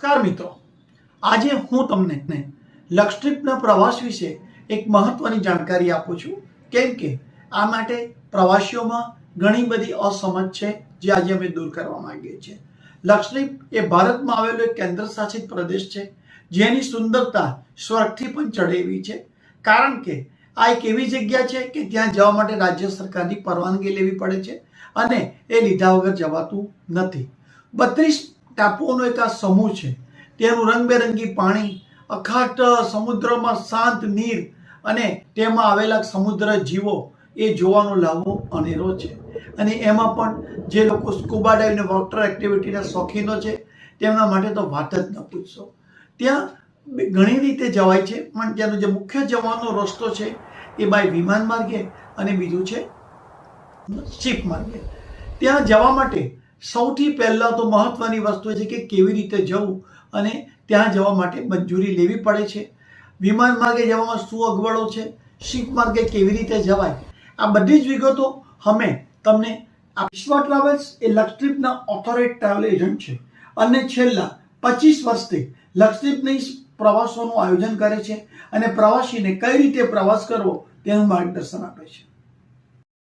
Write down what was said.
નમસ્કાર મિત્રો, આજે હું તમને લક્ષદ્વીપના પ્રવાસ વિશે એક મહત્વની જાણકારી આપું છું, કેમ કે આ માટે પ્રવાસીઓમાં ઘણી બધી અસમજ છે જે આજે અમે દૂર કરવા માંગીએ છીએ. લક્ષદ્વીપ એ ભારતમાં આવેલો એક કેન્દ્ર શાસિત પ્રદેશ છે જેની સુંદરતા સ્વર્ગથી પણ ચઢે એવી છે, કારણ કે આ એક એવી જગ્યા છે કે ત્યાં જવા માટે રાજ્ય સરકારની પરવાનગી લેવી પડે છે અને એ લીધા વગર જવાતું નથી. 32 ટાપુઓનો એક આ સમૂહ છે. તેનું રંગબેરંગી પાણી, અખાટ સમુદ્રમાં શાંત નીર અને તેમાં આવેલા સમુદ્ર જીવો એ જોવાનો લાવો અનેરો છે. અને એમાં પણ જે લોકો સ્કુબા ડાઇવ અને વોટર એક્ટિવિટીના શોખીનો છે તેમના માટે તો વાત જ ન પૂછશો. ત્યાં ઘણી રીતે જવાય છે, પણ ત્યાંનો જે મુખ્ય જવાનો રસ્તો છે એ બાય વિમાન માર્ગે અને બીજું છે શિપ માર્ગે. ત્યાં જવા માટે સૌથી પહેલા તો મહત્વની વસ્તુ છે કે કેવી રીતે જવું અને ત્યાં જવા માટે મંજૂરી લેવી પડે છે. વિમાન માર્ગે જવામાં શું અગવડો છે, શિપ માર્ગે કેવી રીતે જવાય, આ બધી જ વિગતો અમે તમને વિશ્વા ટ્રાવેલ્સ એ લક્ષદ્વીપના ઓથોરાઇઝ્ડ ટ્રાવેલ એજન્ટ છે અને છેલ્લા 25 વર્ષથી લક્ષદ્વીપની પ્રવાસોનું આયોજન કરે છે અને પ્રવાસીને કઈ રીતે પ્રવાસ કરવો તેનું માર્ગદર્શન આપે છે.